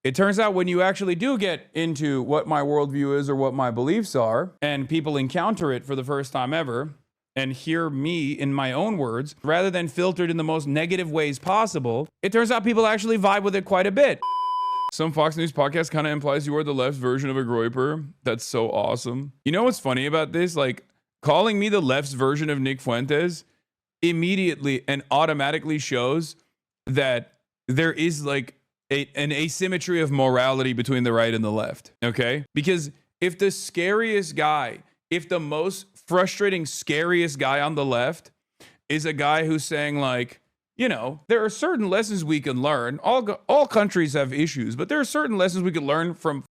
It turns out when you actually do get into what my worldview is or what my beliefs are, and people encounter it for the first time ever and hear me in my own words, rather than filtered in the most negative ways possible, it turns out people actually vibe with it quite a bit. Some Fox News podcast kind of implies you are the left's version of a groyper. That's so awesome. You know what's funny about this? Like, calling me the left's version of Nick Fuentes immediately and automatically shows that there is like an asymmetry of morality between the right and the left, okay? Because if the scariest guy, if the most frustrating, scariest guy on the left is a guy who's saying like, you know, there are certain lessons we can learn. All countries have issues, but there are certain lessons we can learn from,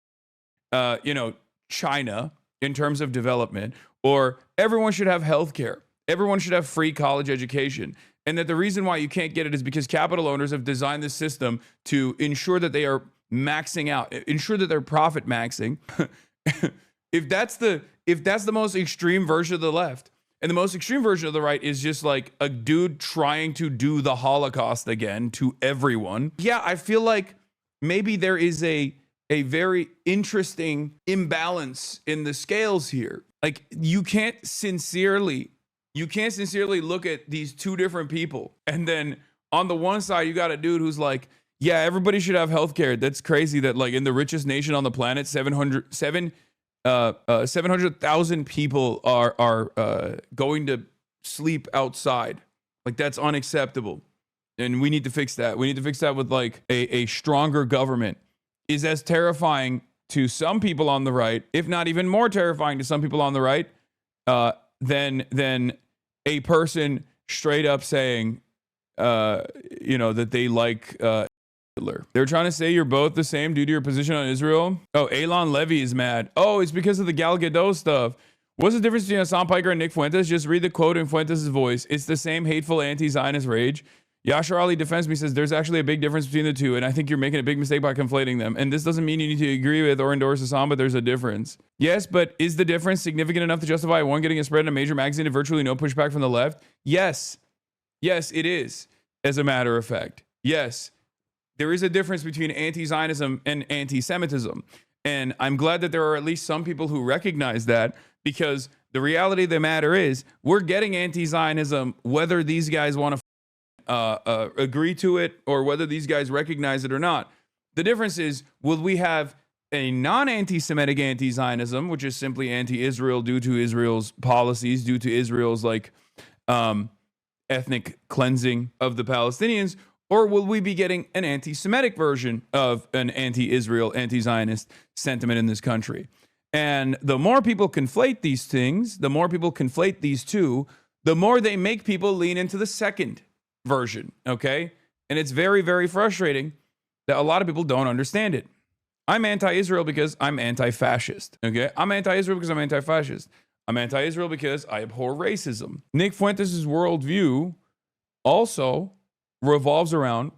China in terms of development, or everyone should have healthcare. Everyone should have free college education. And that the reason why you can't get it is because capital owners have designed this system to ensure that they are maxing out, ensure that they're profit maxing. If that's the most extreme version of the left, and the most extreme version of the right is just like a dude trying to do the Holocaust again to everyone. Yeah, I feel like maybe there is a very interesting imbalance in the scales here. Like you can't sincerely look at these two different people. And then on the one side, you got a dude who's like, yeah, everybody should have healthcare. That's crazy that like in the richest nation on the planet, 700,000 people are going to sleep outside. Like that's unacceptable. And we need to fix that. We need to fix that with like a stronger government is as terrifying to some people on the right, if not even more terrifying to some people on the right, than a person straight up saying, that they like Hitler. They're trying to say you're both the same due to your position on Israel. Oh, Elon Levy is mad. Oh, it's because of the Gal Gadot stuff. What's the difference between Hasan Piker and Nick Fuentes? Just read the quote in Fuentes' voice. It's the same hateful anti-Zionist rage. Yashar Ali defends me, says there's actually a big difference between the two, and I think you're making a big mistake by conflating them. And this doesn't mean you need to agree with or endorse Hasan, but there's a difference. Yes, but is the difference significant enough to justify one getting a spread in a major magazine and virtually no pushback from the left? Yes. Yes, it is, as a matter of fact. Yes. There is a difference between anti-Zionism and anti-Semitism. And I'm glad that there are at least some people who recognize that, because the reality of the matter is we're getting anti-Zionism whether these guys want to agree to it or whether these guys recognize it or not. The difference is, will we have a non-anti-Semitic anti-Zionism, which is simply anti-Israel due to Israel's policies, due to Israel's ethnic cleansing of the Palestinians, or will we be getting an anti-Semitic version of an anti-Israel, anti-Zionist sentiment in this country? And the more people conflate these things, the more people conflate these two, the more they make people lean into the second version, okay? And it's very, very frustrating that a lot of people don't understand it. I'm anti-Israel because I'm anti-fascist, okay? I'm anti-Israel because I'm anti-fascist. I'm anti-Israel because I abhor racism. Nick Fuentes' worldview also revolves around,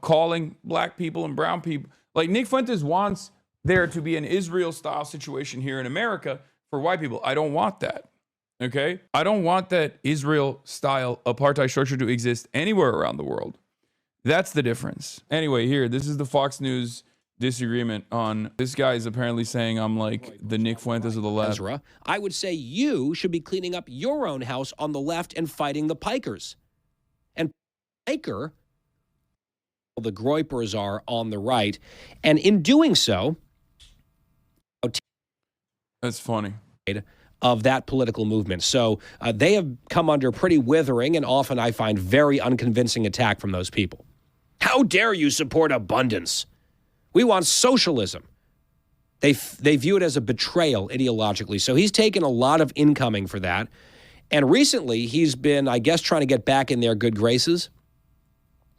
calling black people and brown people. Like Nick Fuentes wants there to be an Israel-style situation here in America for white people. I don't want that. Okay? I don't want that Israel-style apartheid structure to exist anywhere around the world. That's the difference. Anyway, here, this is the Fox News disagreement on this guy is apparently saying I'm like the Nick Fuentes of the left. Ezra, I would say you should be cleaning up your own house on the left and fighting the Pikers. And Piker, the Groypers are on the right. And in doing so, that's funny. Of that political movement. So they have come under pretty withering and often, I find, very unconvincing attack from those people. How dare you support abundance? We want socialism. They view it as a betrayal ideologically. So he's taken a lot of incoming for that. And recently he's been, I guess, trying to get back in their good graces.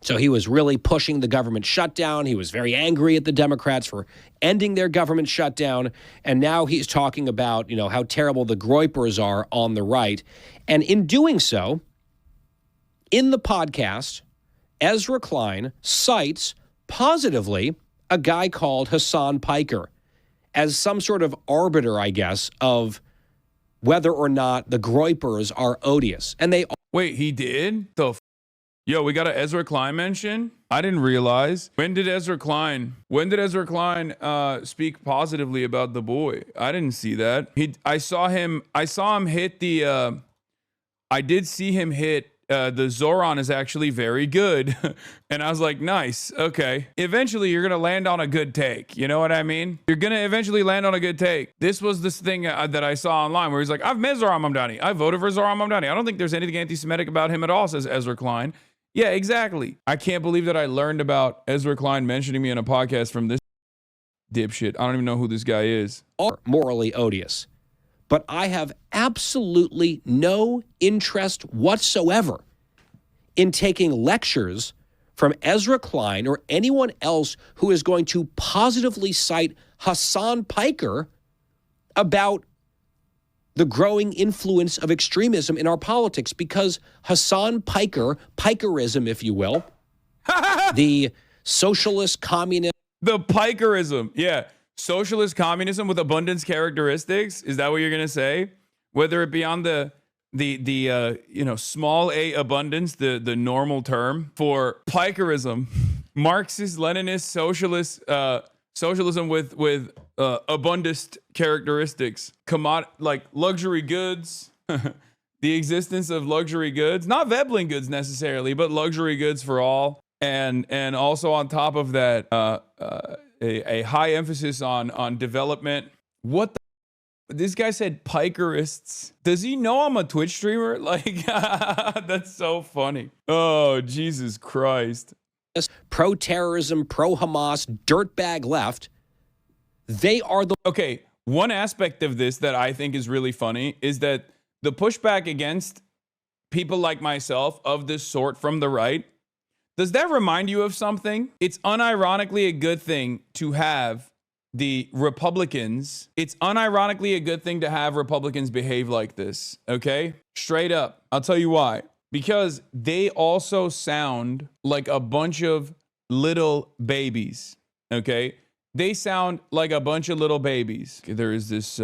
So he was really pushing the government shutdown. He was very angry at the Democrats for ending their government shutdown. And now he's talking about, how terrible the Groypers are on the right. And in doing so, in the podcast, Ezra Klein cites positively a guy called Hasan Piker as some sort of arbiter, I guess, of whether or not the Groypers are odious. And they Wait, he did? The Yo, we got an Ezra Klein mention. I didn't realize. When did Ezra Klein speak positively about the boy? I didn't see that. I saw him hit the I did see him hit the Zoran is actually very good. And I was like, nice. Okay. Eventually you're going to land on a good take. You know what I mean? You're going to eventually land on a good take. This was this thing that I saw online where he's like, I've met Zoran Mamdani. I voted for Zoran Mamdani. I don't think there's anything anti-Semitic about him at all, says Ezra Klein. Yeah, exactly. I can't believe that I learned about Ezra Klein mentioning me in a podcast from this dipshit. I don't even know who this guy is. Are morally odious. But I have absolutely no interest whatsoever in taking lectures from Ezra Klein or anyone else who is going to positively cite Hasan Piker about the growing influence of extremism in our politics, because Hasan Piker, Pikerism, if you will, the socialist communist. The Pikerism, yeah. Socialist communism with abundance characteristics. Is that what you're going to say? Whether it be on the small a abundance, the normal term for Pikerism, Marxist, Leninist, socialist, socialism with abundant characteristics, like luxury goods, the existence of luxury goods, not Veblen goods necessarily, but luxury goods for all, and also on top of that, a high emphasis on development. What the? This guy said Pikerists. Does he know I'm a Twitch streamer? Like, that's so funny. Oh, Jesus Christ. Pro-terrorism, pro-Hamas, dirtbag left. They are the... Okay, one aspect of this that I think is really funny is that the pushback against people like myself of this sort from the right, does that remind you of something? It's unironically a good thing to have the Republicans. It's unironically a good thing to have Republicans behave like this, okay? Straight up. I'll tell you why. Because they also sound like a bunch of little babies, okay? They sound like a bunch of little babies. There is this,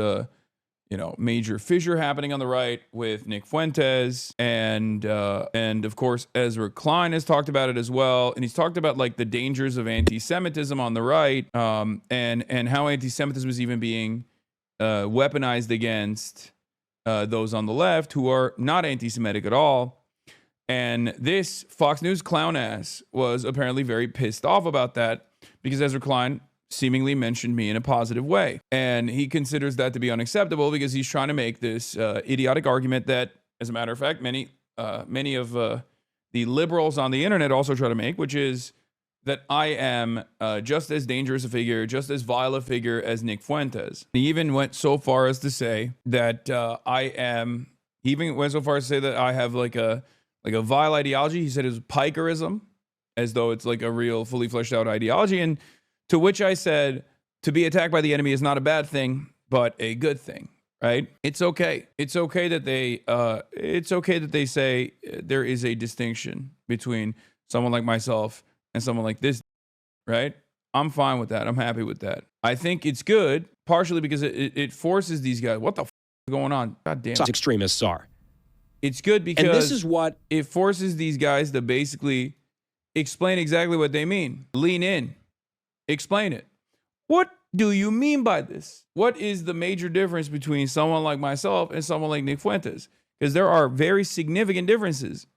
major fissure happening on the right with Nick Fuentes, and of course Ezra Klein has talked about it as well, and he's talked about like the dangers of anti-Semitism on the right, and how anti-Semitism is even being weaponized against those on the left who are not anti-Semitic at all. And this Fox News clown ass was apparently very pissed off about that because Ezra Klein seemingly mentioned me in a positive way. And he considers that to be unacceptable because he's trying to make this idiotic argument that, as a matter of fact, many of the liberals on the internet also try to make, which is that I am just as dangerous a figure, just as vile a figure as Nick Fuentes. He even went so far as to say that I have like a vile ideology. He said it was Pikerism, as though it's like a real fully fleshed out ideology. And to which I said, to be attacked by the enemy is not a bad thing, but a good thing, right? It's okay. It's okay that they say there is a distinction between someone like myself and someone like this, right? I'm fine with that. I'm happy with that. I think it's good, partially because it forces these guys. What the f is going on? God damn. Extremists are. It's good because and this is what it forces these guys to basically explain exactly what they mean. Lean in. Explain it. What do you mean by this? What is the major difference between someone like myself and someone like Nick Fuentes? Because there are very significant differences.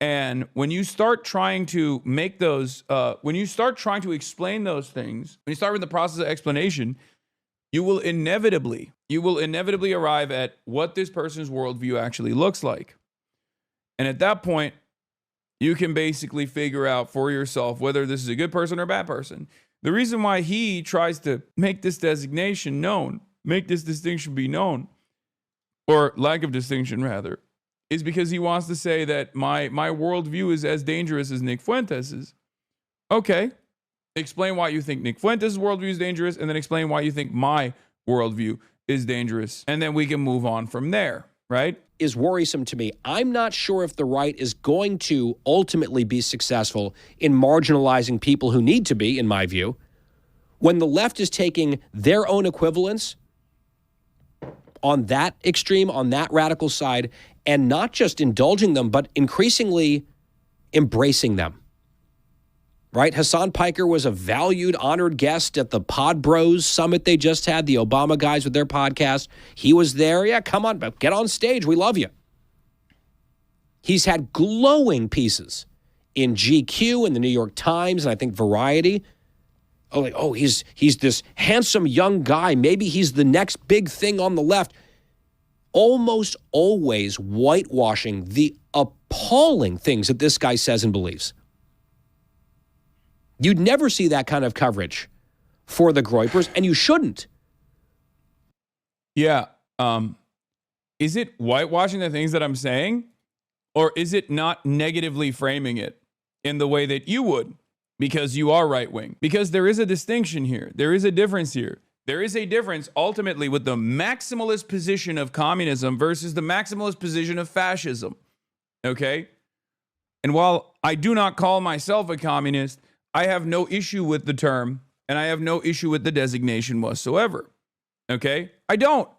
And when you start trying to make those, when you start trying to explain those things, when you start with the process of explanation, you will inevitably arrive at what this person's worldview actually looks like. And at that point, you can basically figure out for yourself whether this is a good person or a bad person. The reason why he tries to make this designation known, make this distinction be known, or lack of distinction rather, is because he wants to say that my worldview is as dangerous as Nick Fuentes's. Okay, explain why you think Nick Fuentes' worldview is dangerous, and then explain why you think my worldview is dangerous. And then we can move on from there, right? Is worrisome to me. I'm not sure if the right is going to ultimately be successful in marginalizing people who need to be, in my view, when the left is taking their own equivalents on that extreme, on that radical side, and not just indulging them, but increasingly embracing them. Right? Hasan Piker was a valued, honored guest at the Pod Bros Summit they just had, the Obama guys with their podcast. He was there. Yeah, come on, get on stage. We love you. He's had glowing pieces in GQ and the New York Times and I think Variety. He's this handsome young guy. Maybe he's the next big thing on the left. Almost always whitewashing the appalling things that this guy says and believes. You'd never see that kind of coverage for the Groypers, and you shouldn't. Yeah. Is it whitewashing the things that I'm saying? Or is it not negatively framing it in the way that you would? Because you are right-wing. Because there is a distinction here. There is a difference here. There is a difference ultimately with the maximalist position of communism versus the maximalist position of fascism. Okay? And while I do not call myself a communist, I have no issue with the term, and I have no issue with the designation whatsoever. Okay? I don't.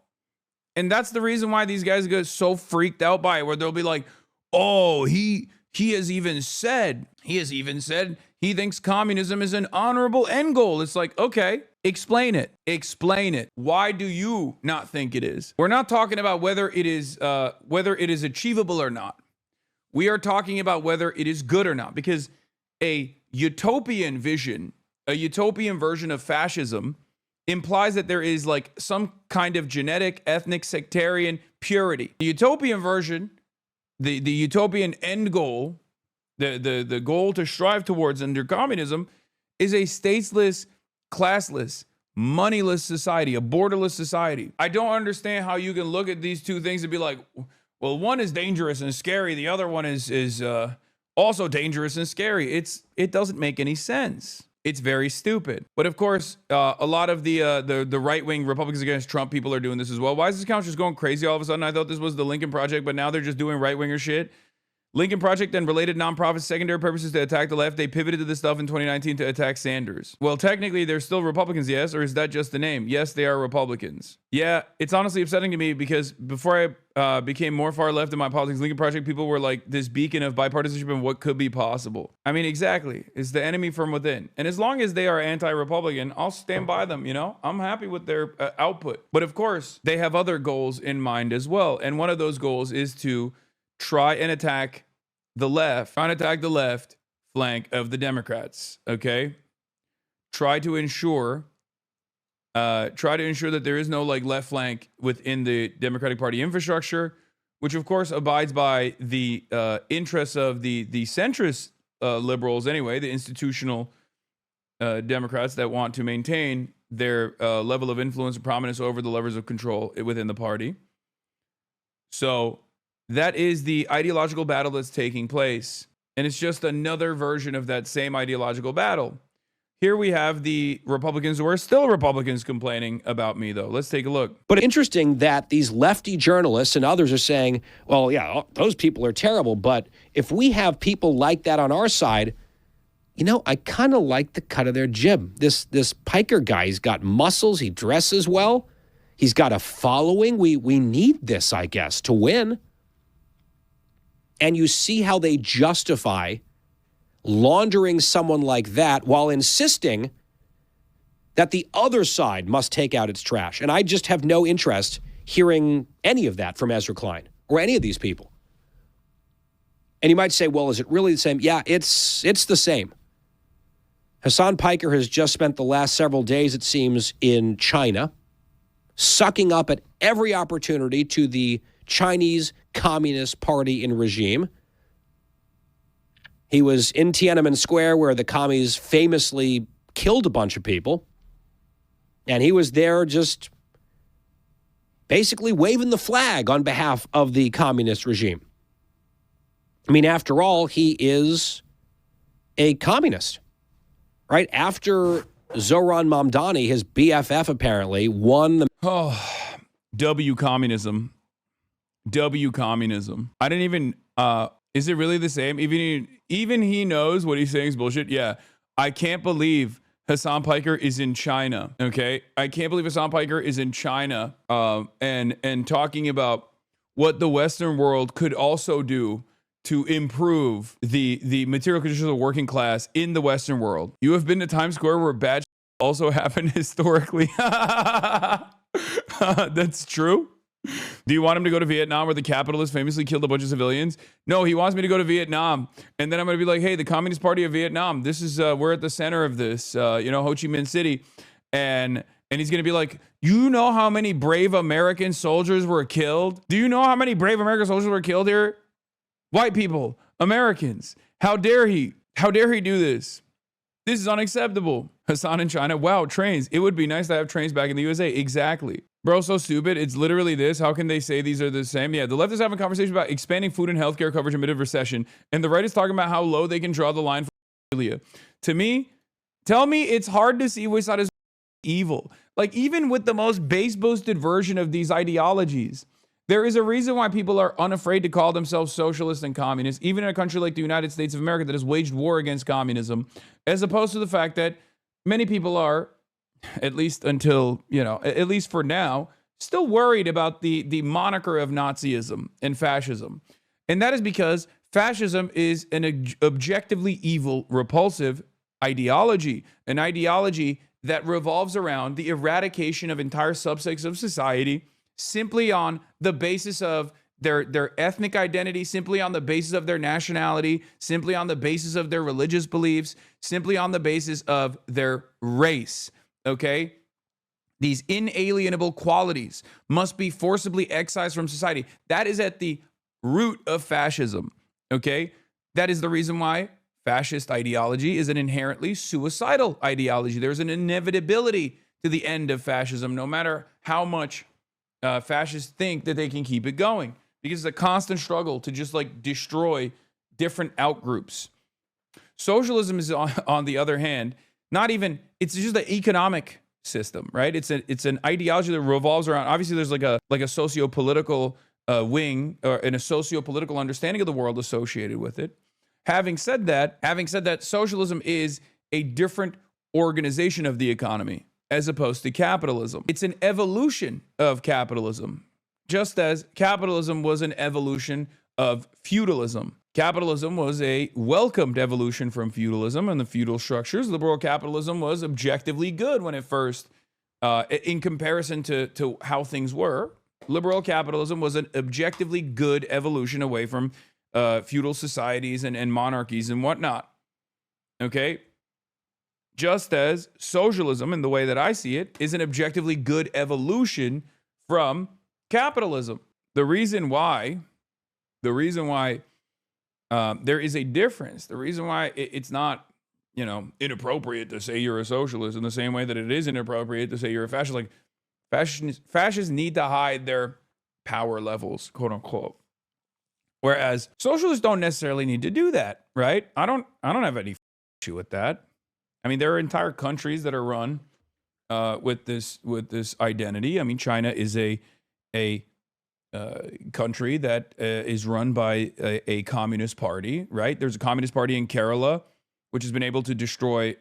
And that's the reason why these guys get so freaked out by it, where they'll be like, oh, he has even said he thinks communism is an honorable end goal. It's like, okay, explain it. Explain it. Why do you not think it is? We're not talking about whether it is achievable or not. We are talking about whether it is good or not, because a utopian vision, a utopian version of fascism implies that there is like some kind of genetic, ethnic, sectarian purity. The utopian version, the utopian end goal, the goal to strive towards under communism is a statesless, classless, moneyless society, a borderless society. I don't understand how you can look at these two things and be like, well, one is dangerous and scary. The other one is also dangerous and scary. It doesn't make any sense. It's very stupid. But of course, a lot of the right-wing Republicans against Trump people are doing this as well. Why is this account just going crazy all of a sudden? I thought this was the Lincoln Project, but now they're just doing right-winger shit. Lincoln Project and related nonprofits, secondary purposes to attack the left. They pivoted to this stuff in 2019 to attack Sanders. Well, technically, they're still Republicans, yes? Or is that just the name? Yes, they are Republicans. Yeah, it's honestly upsetting to me because before I became more far left in my politics, Lincoln Project people were like this beacon of bipartisanship and what could be possible. I mean, exactly. It's the enemy from within. And as long as they are anti-Republican, I'll stand by them, you know? I'm happy with their output. But of course, they have other goals in mind as well. And one of those goals is to try and attack the left flank of the Democrats, okay? Try to ensure that there is no like left flank within the Democratic Party infrastructure, which of course abides by the interests of the centrist liberals anyway, the institutional Democrats that want to maintain their level of influence and prominence over the levers of control within the party. So that is the ideological battle that's taking place. And it's just another version of that same ideological battle. Here we have the Republicans who are still Republicans complaining about me, though. Let's take a look. But interesting that these lefty journalists and others are saying, well, yeah, those people are terrible. But if we have people like that on our side, you know, I kind of like the cut of their jib. This Piker guy, he's got muscles. He dresses well. He's got a following. We need this, I guess, to win. And you see how they justify laundering someone like that while insisting that the other side must take out its trash. And I just have no interest hearing any of that from Ezra Klein or any of these people. And you might say, well, is it really the same? Yeah, it's the same. Hasan Piker has just spent the last several days, it seems, in China, sucking up at every opportunity to the Chinese Communist Party and regime. He was in Tiananmen Square where the commies famously killed a bunch of people. And he was there just basically waving the flag on behalf of the communist regime. I mean, after all, he is a communist, right? After Zohran Mamdani, his BFF apparently, won the... W communism. W communism. I didn't even, is it really the same? Even he knows what he's saying is bullshit. Yeah. I can't believe Hasan Piker is in China. Okay. I can't believe Hasan Piker is in China, and talking about what the Western world could also do to improve the material conditions of the working class in the Western world. You have been to Times Square where bad also happened historically. That's true. Do you want him to go to Vietnam where the capitalists famously killed a bunch of civilians? No, he wants me to go to Vietnam. And then I'm going to be like, hey, the Communist Party of Vietnam, this is, we're at the center of this, Ho Chi Minh City. And he's going to be like, you know how many brave American soldiers were killed? Do you know how many brave American soldiers were killed here? White people, Americans. How dare he? How dare he do this? This is unacceptable. Hasan in China. Wow, trains. It would be nice to have trains back in the USA. Exactly. Bro, so stupid. It's literally this. How can they say these are the same? Yeah, the left is having a conversation about expanding food and healthcare coverage amid a recession, and the right is talking about how low they can draw the line for pedophilia. To me, tell me it's hard to see which side is evil. Like, even with the most base-boosted version of these ideologies, there is a reason why people are unafraid to call themselves socialists and communists, even in a country like the United States of America that has waged war against communism, as opposed to the fact that many people are, at least until, at least for now, still worried about the moniker of Nazism and fascism. And that is because fascism is an objectively evil, repulsive ideology, an ideology that revolves around the eradication of entire subsects of society simply on the basis of their ethnic identity, simply on the basis of their nationality, simply on the basis of their religious beliefs, simply on the basis of their race, okay? These inalienable qualities must be forcibly excised from society. That is at the root of fascism, okay? That is the reason why fascist ideology is an inherently suicidal ideology. There's an inevitability to the end of fascism, no matter how much fascists think that they can keep it going, because it's a constant struggle to just like destroy different outgroups. Socialism is, on the other hand, it's just an economic system, right? It's an ideology that revolves around, obviously there's like a socio-political wing and a socio-political understanding of the world associated with it. Having said that, socialism is a different organization of the economy as opposed to capitalism. It's an evolution of capitalism, just as capitalism was an evolution of feudalism. Capitalism was a welcomed evolution from feudalism and the feudal structures. Liberal capitalism was objectively good when it first, in comparison to how things were. Liberal capitalism was an objectively good evolution away from feudal societies and monarchies and whatnot. Okay? Just as socialism, in the way that I see it, is an objectively good evolution from capitalism. The reason why there is a difference, the reason why it's not, inappropriate to say you're a socialist in the same way that it is inappropriate to say you're a fascist. Like, fascists need to hide their power levels, quote unquote. Whereas socialists don't necessarily need to do that, right? I don't have any issue with that. I mean, there are entire countries that are run with this identity. I mean, China is a country that is run by a communist party, right? There's a communist party in Kerala, which has been able to destroy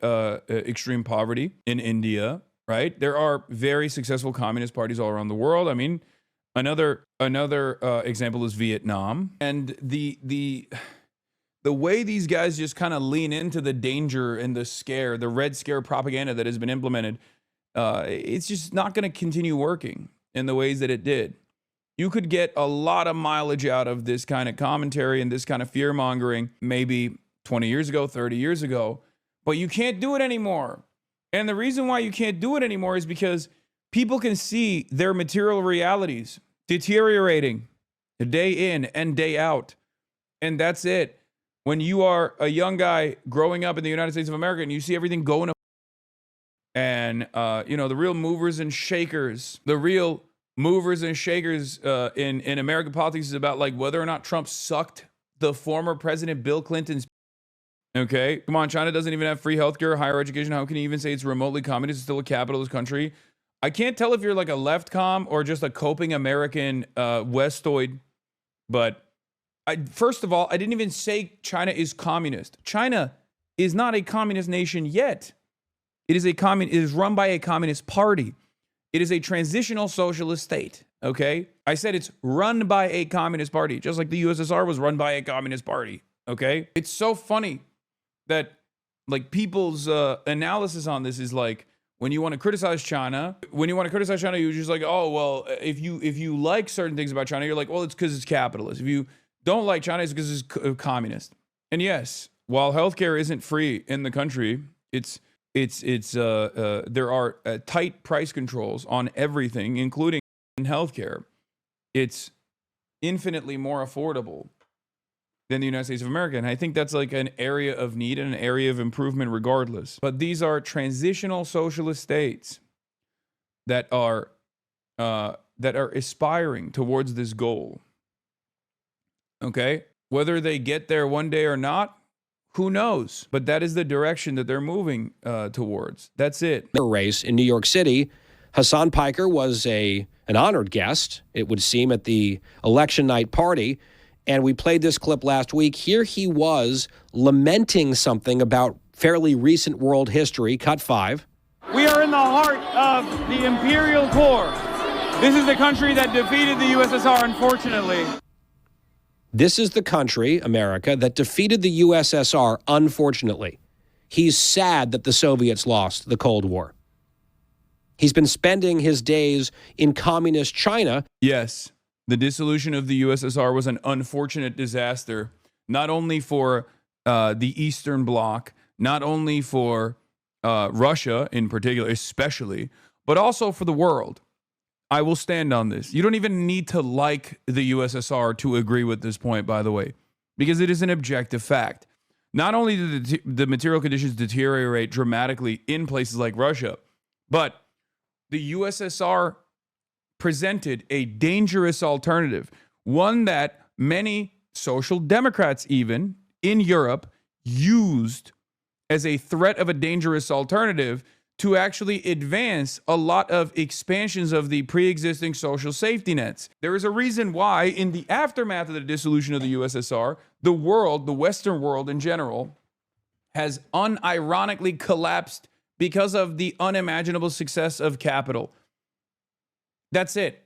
extreme poverty in India, right? There are very successful communist parties all around the world. I mean, another example is Vietnam, and the way these guys just kind of lean into the danger and the Red Scare propaganda that has been implemented, it's just not going to continue working in the ways that it did. You could get a lot of mileage out of this kind of commentary and this kind of fear mongering maybe 20 years ago, 30 years ago, but you can't do it anymore. And the reason why you can't do it anymore is because people can see their material realities deteriorating day in and day out. And that's it. When you are a young guy growing up in the United States of America and you see everything going to and, the real movers and shakers, in American politics is about like whether or not Trump sucked the former President Bill Clinton's. Okay, come on, China doesn't even have free healthcare, higher education. How can you even say it's remotely communist? It's still a capitalist country. I can't tell if you're like a left com or just a coping American Westoid, but first of all, I didn't even say China is communist. China is not a communist nation yet. It is run by a communist party. It is a transitional socialist state, okay? I said it's run by a communist party, just like the USSR was run by a communist party. Okay? It's so funny that like people's analysis on this is like, when you want to criticize China, you're just like, oh, well, if you like certain things about China, you're like, well, it's because it's capitalist. If you don't like China, it's because it's communist. And yes, while healthcare isn't free in the country, there are tight price controls on everything, including in healthcare. It's infinitely more affordable than the United States of America. And I think that's like an area of need and an area of improvement regardless. But these are transitional socialist states that are aspiring towards this goal. Okay? Whether they get there one day or not, who knows? But that is the direction that they're moving towards. That's it. The race in New York City, Hasan Piker was an honored guest, it would seem, at the election night party. And we played this clip last week. Here he was lamenting something about fairly recent world history. Cut 5. We are in the heart of the imperial core. This is the country that defeated the USSR, unfortunately. This is the country, America, that defeated the USSR, unfortunately. He's sad that the Soviets lost the Cold War. He's been spending his days in communist China. Yes. The dissolution of the USSR was an unfortunate disaster, not only for the Eastern Bloc, not only for Russia in particular, especially, but also for the world. I will stand on this. You don't even need to like the USSR to agree with this point, by the way, because it is an objective fact. Not only did the material conditions deteriorate dramatically in places like Russia, but the USSR presented a dangerous alternative, one that many social democrats even in Europe used as a threat of a dangerous alternative to actually advance a lot of expansions of the pre-existing social safety nets. There is a reason why in the aftermath of the dissolution of the USSR, the world, the Western world in general, has unironically collapsed because of the unimaginable success of capital. That's it.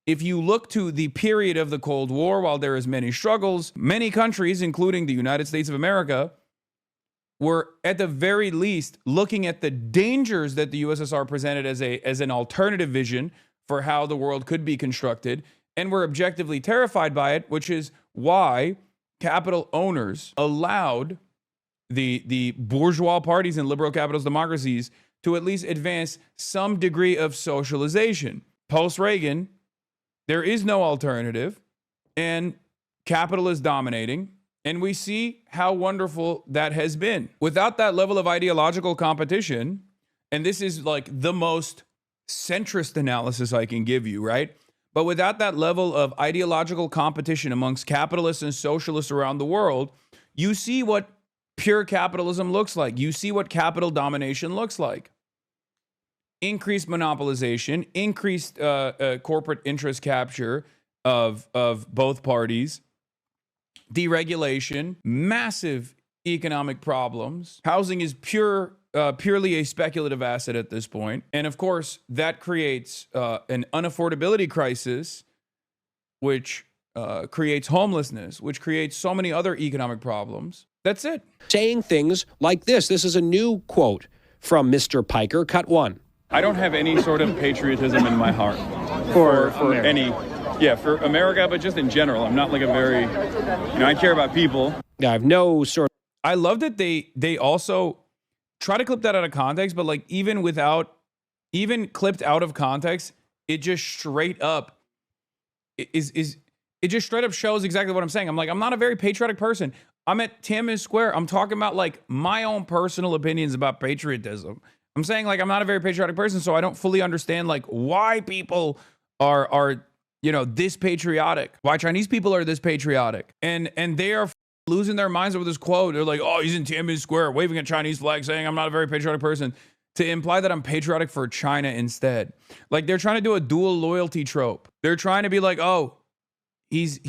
If you look to the period of the Cold War, while there is many struggles, many countries, including the United States of America, were at the very least looking at the dangers that the USSR presented as an alternative vision for how the world could be constructed, and were objectively terrified by it, which is why capital owners allowed the bourgeois parties and liberal capitalist democracies to at least advance some degree of socialization. Post-Reagan, there is no alternative, and capital is dominating, and we see how wonderful that has been. Without that level of ideological competition, and this is like the most centrist analysis I can give you, right? But without that level of ideological competition amongst capitalists and socialists around the world, you see what pure capitalism looks like. You see what capital domination looks like. Increased monopolization, increased corporate interest capture of both parties, deregulation, massive economic problems. Housing is purely a speculative asset at this point. And of course, that creates an unaffordability crisis, which creates homelessness, which creates so many other economic problems. That's it. Saying things like this. This is a new quote from Mr. Piker. Cut 1. I don't have any sort of patriotism in my heart for America, but just in general. I'm not like a very, I care about people. I have no sort of... I love that they also try to clip that out of context, but like even clipped out of context, it just straight up it just straight up shows exactly what I'm saying. I'm like, I'm not a very patriotic person. I'm at Tiananmen Square. I'm talking about like my own personal opinions about patriotism. I'm saying like I'm not a very patriotic person, so I don't fully understand like why people are this patriotic. Why Chinese people are this patriotic, and they are losing their minds over this quote. They're like, oh, he's in Tiananmen Square waving a Chinese flag, saying I'm not a very patriotic person, to imply that I'm patriotic for China instead. Like they're trying to do a dual loyalty trope. They're trying to be like, oh, he's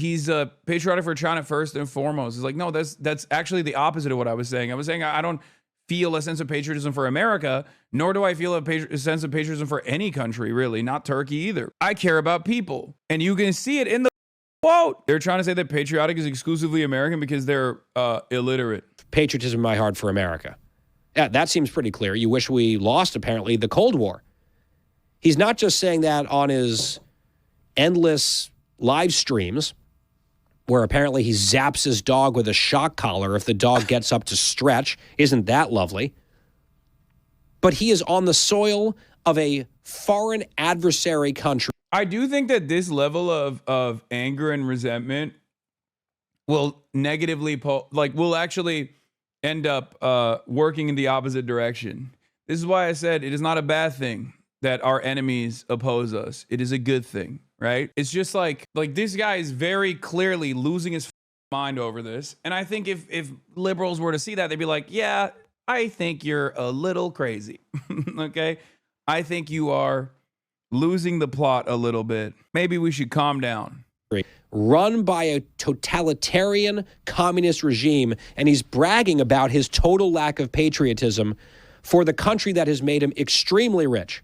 patriotic for China first and foremost. It's like, no, that's actually the opposite of what I was saying. I was saying I don't feel a sense of patriotism for America, nor do I feel a sense of patriotism for any country, really, not Turkey either. I care about people. And you can see it in the quote. They're trying to say that patriotic is exclusively American because they're illiterate. Patriotism in my heart for America. Yeah, that seems pretty clear. You wish we lost, apparently, the Cold War. He's not just saying that on his endless live streams, where apparently he zaps his dog with a shock collar if the dog gets up to stretch. Isn't that lovely? But he is on the soil of a foreign adversary country. I do think that this level of anger and resentment will negatively, will actually end up working in the opposite direction. This is why I said it is not a bad thing that our enemies oppose us. It is a good thing. Right? It's just like this guy is very clearly losing his mind over this. And I think if liberals were to see that, they'd be like, yeah, I think you're a little crazy. Okay? I think you are losing the plot a little bit. Maybe we should calm down. Run by a totalitarian communist regime, and he's bragging about his total lack of patriotism for the country that has made him extremely rich.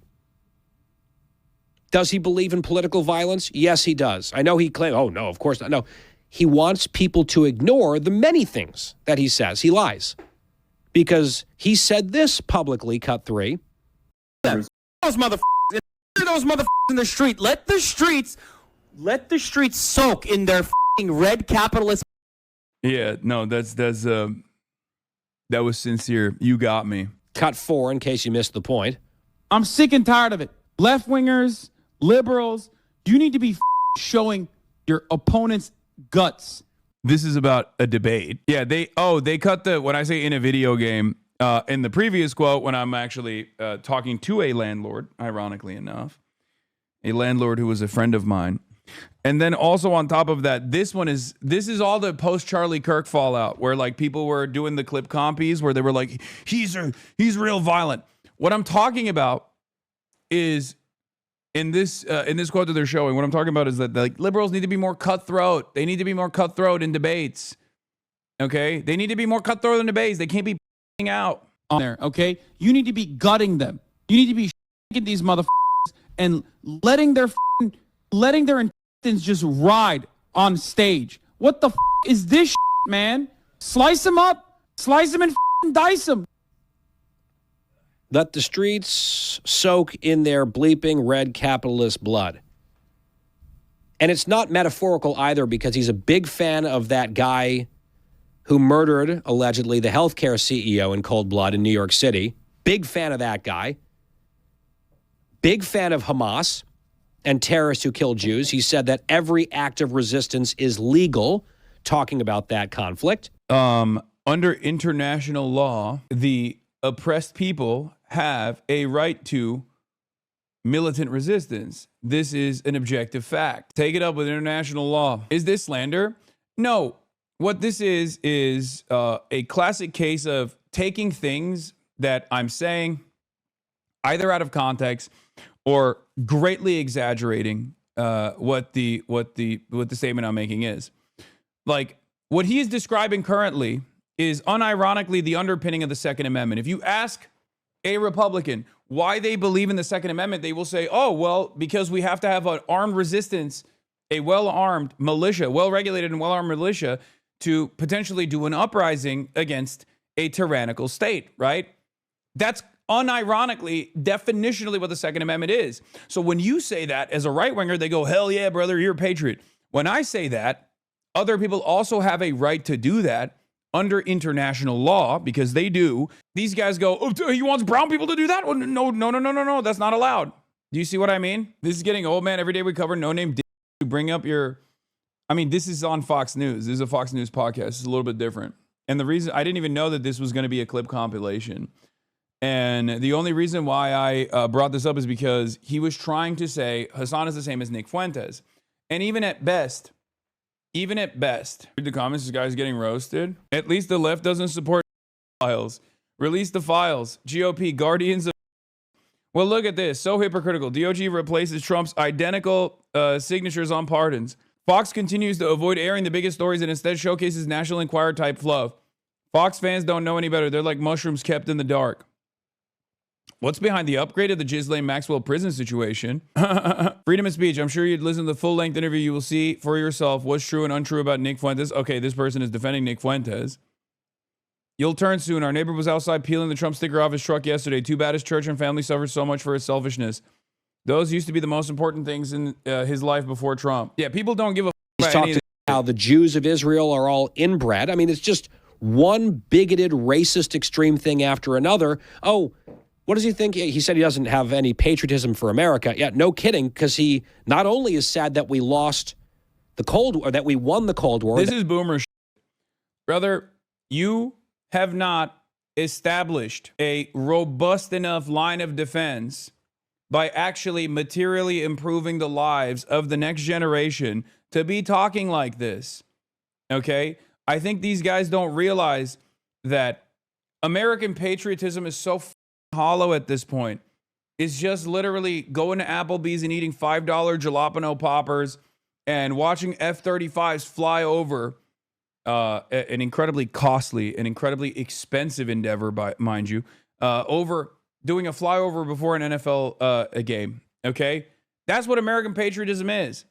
Does he believe in political violence? Yes, he does. I know he claims, oh, no, of course not. No, he wants people to ignore the many things that he says. He lies. Because he said this publicly, cut 3. Those motherfuckers in the street. Let the streets soak in their red capitalist. Yeah, no, that was sincere. You got me. Cut 4, in case you missed the point. I'm sick and tired of it. Left-wingers, liberals, you need to be showing your opponent's guts. This is about a debate. Yeah, they cut when I say in a video game, in the previous quote, when I'm actually talking to a landlord, ironically enough, a landlord who was a friend of mine. And then also on top of that, this is all the post Charlie Kirk fallout where like people were doing the clip compies where they were like, he's real violent. What I'm talking about is in this quote that they're showing, what I'm talking about is that like liberals need to be more cutthroat. They need to be more cutthroat in debates. Okay? They need to be more cutthroat in debates. They can't be out on there, okay? You need to be gutting them. You need to be shaking these motherfuckers and letting their intestines just ride on stage. What the is this man? Slice them up. Slice them and dice them. Let the streets soak in their bleeping red capitalist blood. And it's not metaphorical either because he's a big fan of that guy who murdered, allegedly, the healthcare CEO in cold blood in New York City. Big fan of that guy. Big fan of Hamas and terrorists who kill Jews. He said that every act of resistance is legal, talking about that conflict. Under international law, the oppressed people have a right to militant resistance. This is an objective fact. Take it up with international law. Is this slander? No. What this is a classic case of taking things that I'm saying either out of context or greatly exaggerating what the statement I'm making is. Like what he is describing currently is unironically the underpinning of the Second Amendment. If you ask a Republican why they believe in the Second Amendment, they will say, oh, well, because we have to have an armed resistance, a well-armed militia, well-regulated and well-armed militia to potentially do an uprising against a tyrannical state, right? That's unironically, definitionally what the Second Amendment is. So when you say that as a right-winger, they go, hell yeah, brother, you're a patriot. When I say that, other people also have a right to do that under international law, because they do. These guys go, oh, he wants brown people to do that? Well, no, that's not allowed. Do you see what I mean? This is getting old, man. Every day we cover no-name to bring up your... I mean, this is on Fox News. This is a Fox News podcast. It's a little bit different. And the reason... I didn't even know that this was going to be a clip compilation. And the only reason why I brought this up is because he was trying to say Hasan is the same as Nick Fuentes. And even at best... read the comments, this guy's getting roasted. At least the left doesn't support files. Release the files. GOP, guardians of... Well, look at this. So hypocritical. DOG replaces Trump's identical signatures on pardons. Fox continues to avoid airing the biggest stories and instead showcases National Enquirer type fluff. Fox fans don't know any better. They're like mushrooms kept in the dark. What's behind the upgrade of the Ghislaine Maxwell prison situation? Freedom of speech. I'm sure you'd listen to the full-length interview. You will see for yourself what's true and untrue about Nick Fuentes. Okay, this person is defending Nick Fuentes. You'll turn soon. Our neighbor was outside peeling the Trump sticker off his truck yesterday. Too bad his church and family suffered so much for his selfishness. Those used to be the most important things in his life before Trump. Yeah, people don't give a He's talked about how the Jews of Israel are all inbred. I mean, it's just one bigoted, racist, extreme thing after another. Oh, what does he think? He said he doesn't have any patriotism for America. Yeah, no kidding, because he not only is sad that we lost the Cold War, that we won the Cold War. This is boomer shit. Brother, you have not established a robust enough line of defense by actually materially improving the lives of the next generation to be talking like this. Okay? I think these guys don't realize that American patriotism is so hollow at this point. It's just literally going to Applebee's and eating $5 jalapeno poppers and watching F-35s fly over an incredibly costly and incredibly expensive endeavor, mind you, over doing a flyover before an NFL a game. Okay? That's what American patriotism is.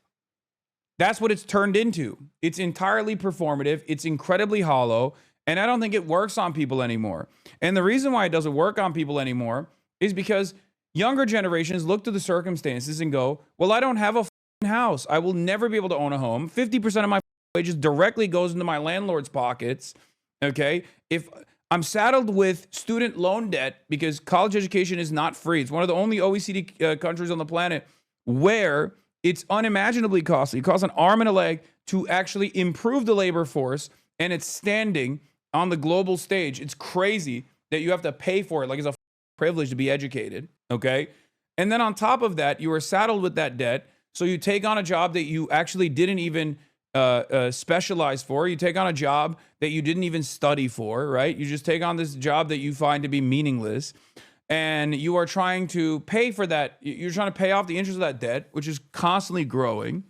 That's what it's turned into. It's entirely performative. It's incredibly hollow. And I don't think it works on people anymore. And the reason why it doesn't work on people anymore is because younger generations look to the circumstances and go, well, I don't have a house. I will never be able to own a home. 50% of my wages directly goes into my landlord's pockets. Okay? If I'm saddled with student loan debt because college education is not free. It's one of the only OECD countries on the planet where it's unimaginably costly. It costs an arm and a leg to actually improve the labor force, and it's standing on the global stage. It's crazy that you have to pay for it. Like it's a privilege to be educated, okay? And then on top of that, you are saddled with that debt. So you take on a job that you actually didn't even specialize for. You take on a job that you didn't even study for, right? You just take on this job that you find to be meaningless. And you are trying to pay for that. You're trying to pay off the interest of that debt, which is constantly growing.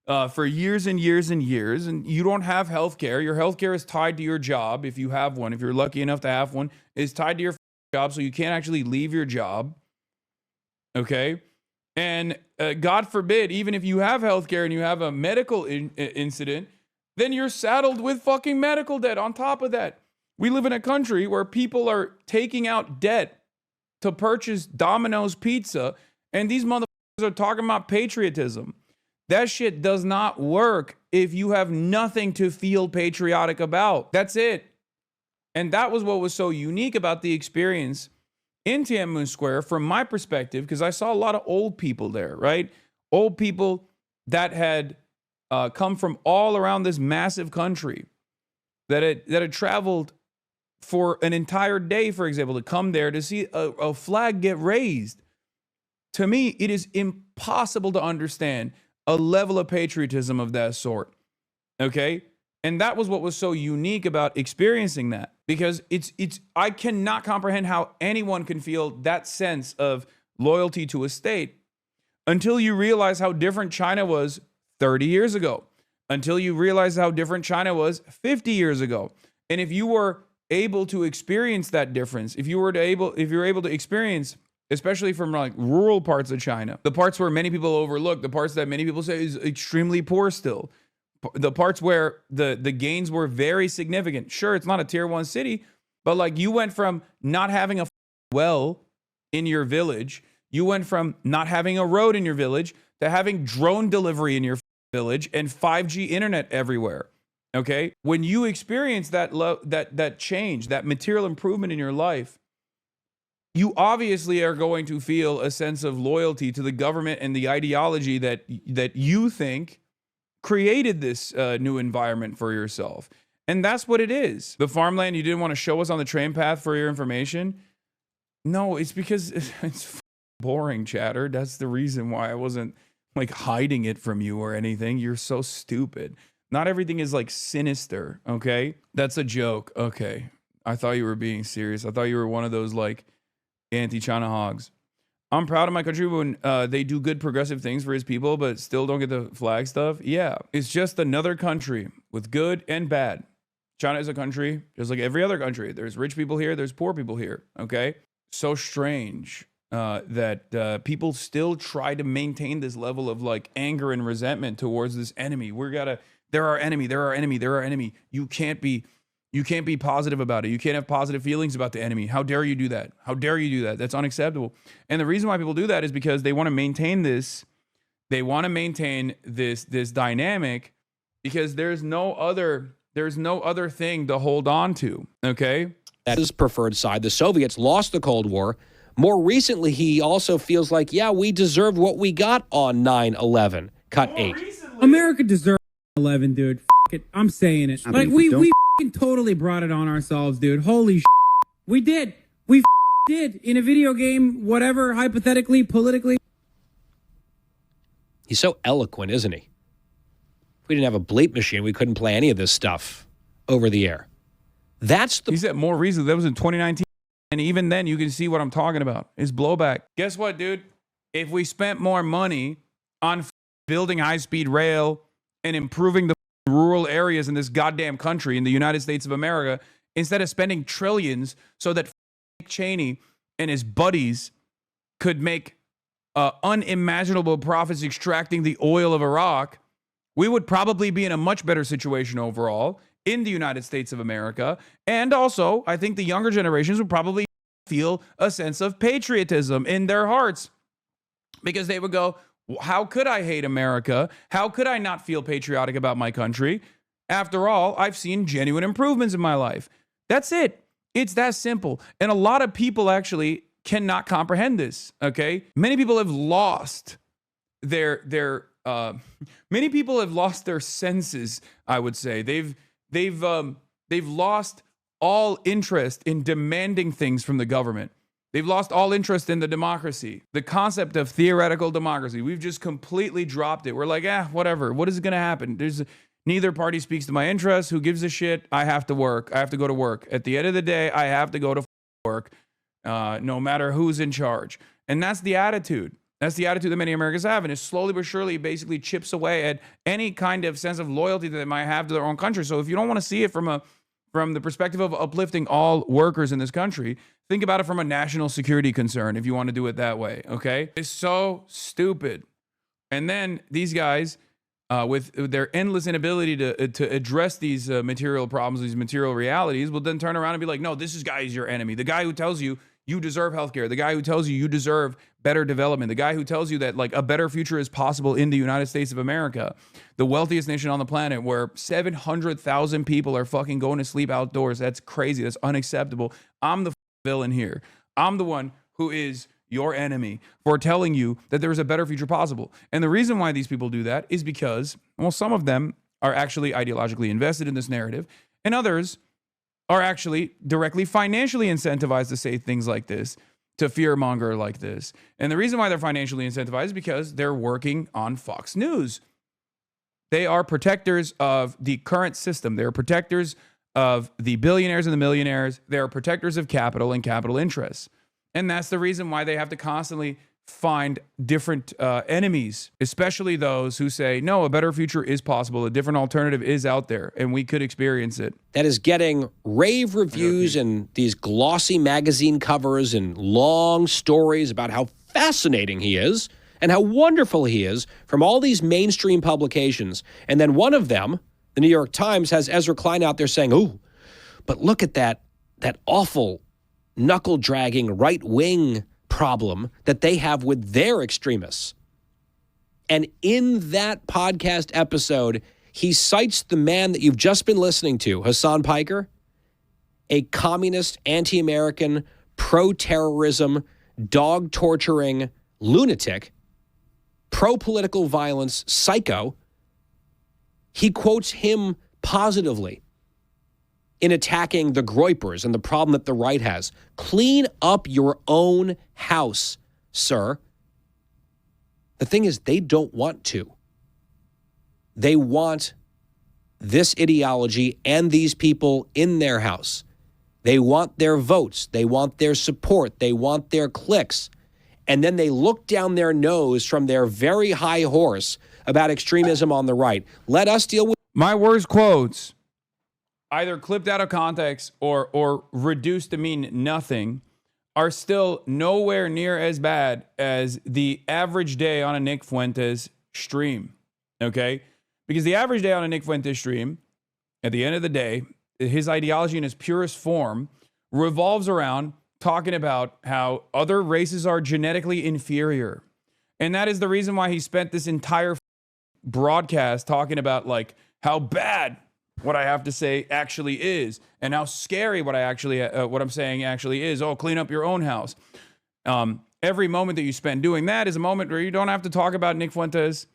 For years and years and years, and you don't have health care. Your health care is tied to your job, if you have one. If you're lucky enough to have one, it's tied to your job, so you can't actually leave your job. Okay? And God forbid, even if you have health care and you have a medical incident, then you're saddled with fucking medical debt on top of that. We live in a country where people are taking out debt to purchase Domino's pizza, and these motherfuckers are talking about patriotism. That shit does not work if you have nothing to feel patriotic about. That's it. And that was what was so unique about the experience in Tiananmen Square from my perspective, because I saw a lot of old people there, right? Old people that had come from all around this massive country, that had traveled for an entire day, for example, to come there to see a flag get raised. To me, it is impossible to understand a level of patriotism of that sort, okay? And that was what was so unique about experiencing that, because I cannot comprehend how anyone can feel that sense of loyalty to a state until you realize how different China was 30 years ago, until you realize how different China was 50 years ago. And if you were able to experience that difference, if you're able to experience, especially from like rural parts of China, the parts where many people overlook, the parts that many people say is extremely poor still, the parts where the gains were very significant. Sure, it's not a tier 1 city, but like you went from not having a well in your village, you went from not having a road in your village to having drone delivery in your village and 5G internet everywhere. Okay? When you experience that change, that material improvement in your life, you obviously are going to feel a sense of loyalty to the government and the ideology that you think created this new environment for yourself. And that's what it is. The farmland you didn't want to show us on the train path for your information? No, it's because it's boring, chatter. That's the reason why I wasn't like hiding it from you or anything. You're so stupid. Not everything is like sinister, okay? That's a joke. Okay. I thought you were being serious. I thought you were one of those like anti-China hogs. I'm proud of my country when they do good progressive things for his people, but still don't get the flag stuff. Yeah, it's just another country with good and bad. China is a country just like every other country. There's rich people here. There's poor people here. Okay. So strange that people still try to maintain this level of like anger and resentment towards this enemy. They're our enemy. They're our enemy. They're our enemy. You can't be positive about it. You can't have positive feelings about the enemy. How dare you do that? How dare you do that? That's unacceptable. And the reason why people do that is because they want to maintain this. They want to maintain this dynamic because there's no other thing to hold on to. Okay. That is preferred side. The Soviets lost the Cold War. More recently, he also feels like, yeah, we deserved what we got on 9/11. Cut 8. America deserved 9/11, dude. F it. I'm saying it. Like, we f***ing totally brought it on ourselves, dude. Holy shit. We did. We did. In a video game, whatever, hypothetically, politically. He's so eloquent, isn't he? If we didn't have a bleep machine, we couldn't play any of this stuff over the air. He said more recently. That was in 2019. And even then, you can see what I'm talking about. It's blowback. Guess what, dude? If we spent more money on building high-speed rail and improving the rural areas in this goddamn country, in the United States of America, instead of spending trillions so that Cheney and his buddies could make unimaginable profits extracting the oil of Iraq, we would probably be in a much better situation overall in the United States of America. And also, I think the younger generations would probably feel a sense of patriotism in their hearts because they would go, how could I hate America? How could I not feel patriotic about my country? After all, I've seen genuine improvements in my life. That's it. It's that simple. And a lot of people actually cannot comprehend this, okay? Many people have lost their senses, I would say. They've lost all interest in demanding things from the government. They've lost all interest in the democracy, the concept of theoretical democracy. We've just completely dropped it. We're like, whatever. What is going to happen? Neither party speaks to my interests. Who gives a shit? I have to work. I have to go to work. At the end of the day, I have to go to work, no matter who's in charge. And that's the attitude. That's the attitude that many Americans have, and it slowly but surely basically chips away at any kind of sense of loyalty that they might have to their own country. So if you don't want to see it from the perspective of uplifting all workers in this country, think about it from a national security concern if you want to do it that way, okay? It's so stupid. And then these guys, with their endless inability to address these material problems, these material realities, will then turn around and be like, no, this guy is your enemy. The guy who tells you you deserve healthcare, the guy who tells you you deserve better development, the guy who tells you that like a better future is possible in the United States of America, the wealthiest nation on the planet, where 700,000 people are fucking going to sleep outdoors. That's crazy. That's unacceptable. I'm the villain here. I'm the one who is your enemy for telling you that there is a better future possible. And the reason why these people do that is because, well, some of them are actually ideologically invested in this narrative, and others are actually directly financially incentivized to say things like this, to fearmonger like this. And the reason why they're financially incentivized is because they're working on Fox News. They are protectors of the current system. They're protectors of the billionaires and the millionaires. They're protectors of capital and capital interests. And that's the reason why they have to constantly find different enemies, especially those who say, no, a better future is possible. A different alternative is out there, and we could experience it. That is getting rave reviews and these glossy magazine covers and long stories about how fascinating he is and how wonderful he is from all these mainstream publications. And then one of them, the New York Times, has Ezra Klein out there saying, oh, but look at that awful knuckle-dragging right-wing problem that they have with their extremists. And in that podcast episode, he cites the man that you've just been listening to, Hasan Piker, a communist, anti-American, pro-terrorism, dog-torturing lunatic, pro-political violence psycho. He quotes him positively in attacking the Groypers and the problem that the right has. Clean up your own house, sir. The thing is, they don't want to. They want this ideology and these people in their house. They want their votes. They want their support. They want their clicks. And then they look down their nose from their very high horse about extremism on the right. Let us deal with my worst quotes either clipped out of context or reduced to mean nothing, are still nowhere near as bad as the average day on a Nick Fuentes stream, okay? Because the average day on a Nick Fuentes stream, at the end of the day, his ideology in its purest form revolves around talking about how other races are genetically inferior. And that is the reason why he spent this entire broadcast talking about like how bad what I have to say actually is, and how scary what I'm saying actually is. Oh, clean up your own house. Every moment that you spend doing that is a moment where you don't have to talk about Nick Fuentes.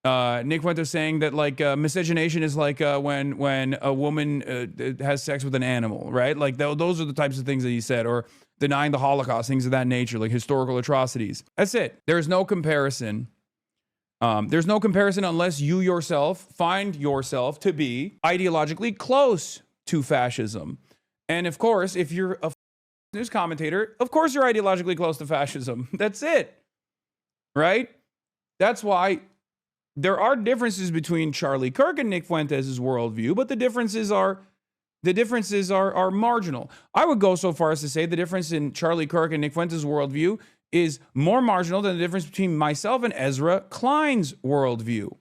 Nick Fuentes saying that like miscegenation is like when a woman has sex with an animal, right? Like those are the types of things that he said, or denying the Holocaust, things of that nature, like historical atrocities. That's it. There's no comparison. There's no comparison unless you yourself find yourself to be ideologically close to fascism. And of course, if you're a news commentator, of course you're ideologically close to fascism. That's it. Right? That's why there are differences between Charlie Kirk and Nick Fuentes' worldview, but the differences are marginal. I would go so far as to say the difference in Charlie Kirk and Nick Fuentes' worldview is more marginal than the difference between myself and Ezra Klein's worldview.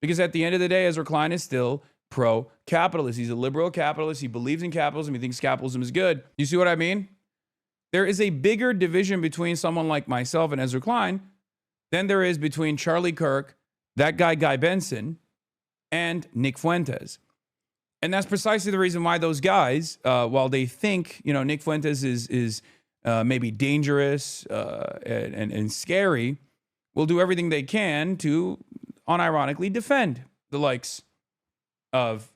Because at the end of the day, Ezra Klein is still pro-capitalist. He's a liberal capitalist. He believes in capitalism. He thinks capitalism is good. You see what I mean? There is a bigger division between someone like myself and Ezra Klein than there is between Charlie Kirk, that guy Benson, and Nick Fuentes. And that's precisely the reason why those guys, while they think, Nick Fuentes is maybe dangerous and scary, will do everything they can to unironically defend the likes of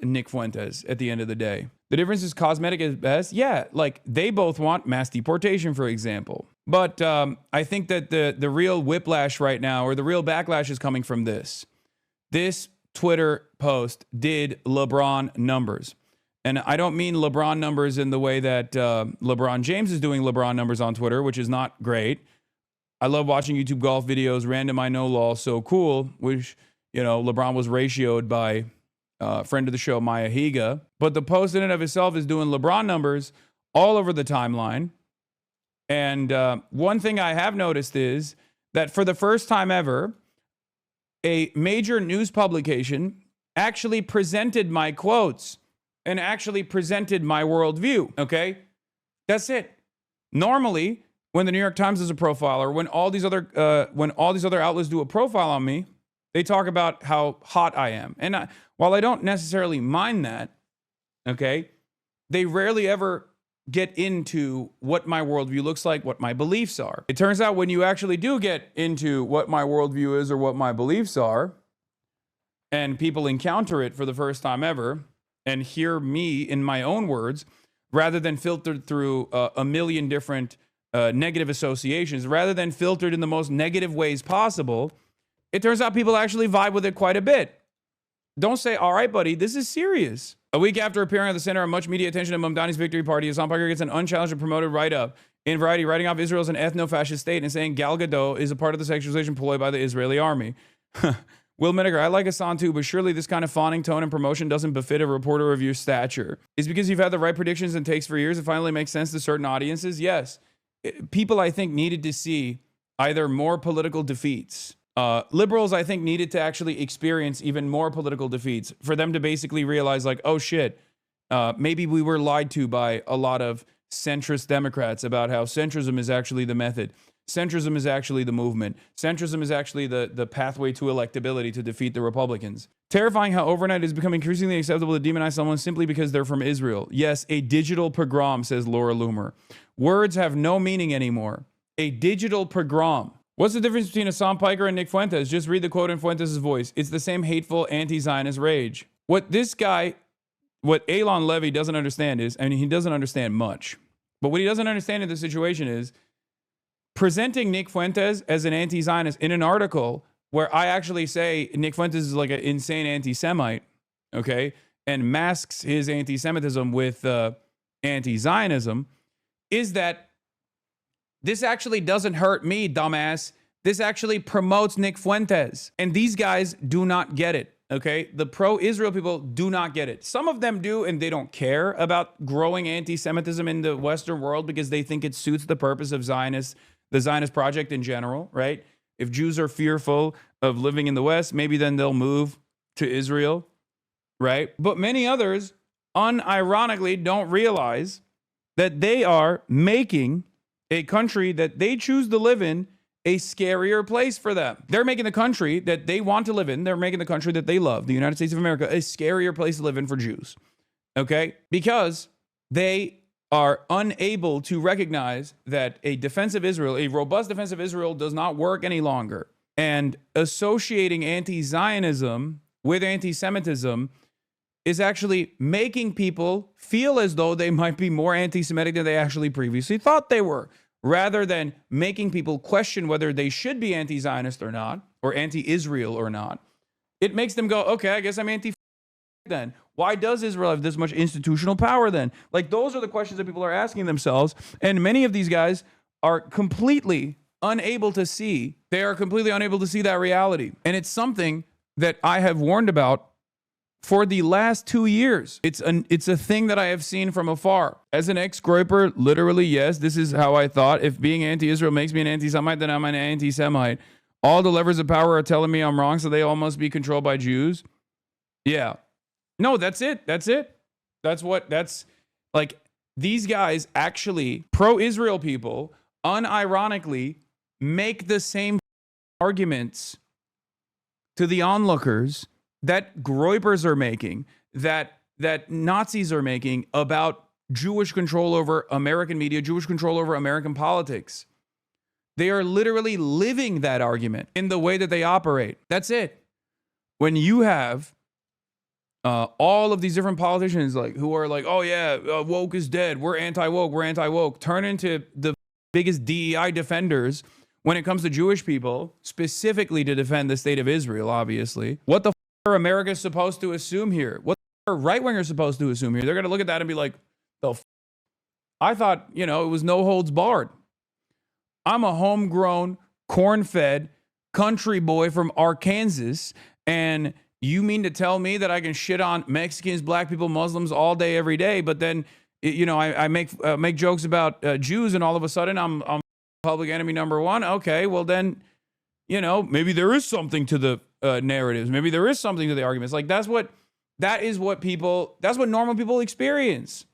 Nick Fuentes at the end of the day. The difference is cosmetic at best. Yeah, like they both want mass deportation, for example. But I think that the real whiplash right now, or the real backlash, is coming from this. This Twitter post did LeBron numbers. And I don't mean LeBron numbers in the way that LeBron James is doing LeBron numbers on Twitter, which is not great. I love watching YouTube golf videos, random I know law, so cool, which, LeBron was ratioed by friend of the show, Maya Higa. But the post in and of itself is doing LeBron numbers all over the timeline. And one thing I have noticed is that for the first time ever, a major news publication actually presented my quotes and actually presented my worldview, okay? That's it. Normally, when the New York Times does a profile, or when all these other outlets do a profile on me, they talk about how hot I am. And while I don't necessarily mind that, okay, they rarely ever get into what my worldview looks like, what my beliefs are. It turns out when you actually do get into what my worldview is or what my beliefs are, and people encounter it for the first time ever, and hear me in my own words, rather than filtered through a million different negative associations, rather than filtered in the most negative ways possible, it turns out people actually vibe with it quite a bit. Don't say, all right, buddy, this is serious. A week after appearing at the center of much media attention at Mamdani's victory party, Hasan Piker gets an unchallenged and promoted write-up in Variety, writing off Israel as an ethno-fascist state and saying Gal Gadot is a part of the sexualization ploy by the Israeli army. Will Miniger, I like Hasan too, but surely this kind of fawning tone and promotion doesn't befit a reporter of your stature. Is because you've had the right predictions and takes for years, it finally makes sense to certain audiences? Yes. People, I think, needed to see either more political defeats. Liberals, I think, needed to actually experience even more political defeats for them to basically realize, like, oh shit, maybe we were lied to by a lot of centrist Democrats about how centrism is actually the method. Centrism is actually the movement. Centrism is actually the pathway to electability to defeat the Republicans. Terrifying how overnight it has become increasingly acceptable to demonize someone simply because they're from Israel. Yes, a digital pogrom, says Laura Loomer. Words have no meaning anymore. A digital pogrom. What's the difference between Hasan Piker and Nick Fuentes? Just read the quote in Fuentes' voice. It's the same hateful anti-Zionist rage. What Elon Levy doesn't understand is, he doesn't understand much, but what he doesn't understand in this situation is presenting Nick Fuentes as an anti-Zionist in an article where I actually say Nick Fuentes is like an insane anti-Semite, okay, and masks his anti-Semitism with anti-Zionism, is that this actually doesn't hurt me, dumbass. This actually promotes Nick Fuentes. And these guys do not get it. Okay, the pro-Israel people do not get it. Some of them do, and they don't care about growing anti-Semitism in the Western world because they think it suits the purpose of the Zionist project in general, right? If Jews are fearful of living in the West, maybe then they'll move to Israel, right? But many others, unironically, don't realize that they are making a country that they choose to live in a scarier place for them. They're making the country that they want to live in, they're making the country that they love, the United States of America, a scarier place to live in for Jews. Okay? Because they are unable to recognize that a defensive Israel, a robust defense of Israel, does not work any longer. And associating anti-Zionism with anti-Semitism is actually making people feel as though they might be more anti-Semitic than they actually previously thought they were, rather than making people question whether they should be anti-Zionist or not, or anti-Israel or not. It makes them go, okay, I guess I'm anti then. Why does Israel have this much institutional power then? Like, those are the questions that people are asking themselves. And many of these guys are completely unable to see. They are completely unable to see that reality. And it's something that I have warned about for the last 2 years. It's a thing that I have seen from afar. As an ex-Groiper, literally, yes, this is how I thought. If being anti-Israel makes me an anti-Semite, then I'm an anti-Semite. All the levers of power are telling me I'm wrong, so they all must be controlled by Jews. Yeah. No, that's it. That's like, these guys actually, pro-Israel people, unironically, make the same arguments to the onlookers that Groipers are making, that Nazis are making about Jewish control over American media, Jewish control over American politics. They are literally living that argument in the way that they operate. That's it. When you have all of these different politicians who are like, oh yeah, woke is dead, we're anti-woke, turn into the biggest DEI defenders when it comes to Jewish people, specifically to defend the state of Israel, obviously. What the f are America supposed to assume here? What the f are right-wingers supposed to assume here? They're going to look at that and be like, the f I thought, it was no holds barred. I'm a homegrown, corn-fed country boy from Arkansas, and you mean to tell me that I can shit on Mexicans, black people, Muslims all day, every day, but then, I make jokes about Jews, and all of a sudden I'm public enemy number one? Okay, well then, maybe there is something to the narratives. Maybe there is something to the arguments. Like, that's what normal people experience.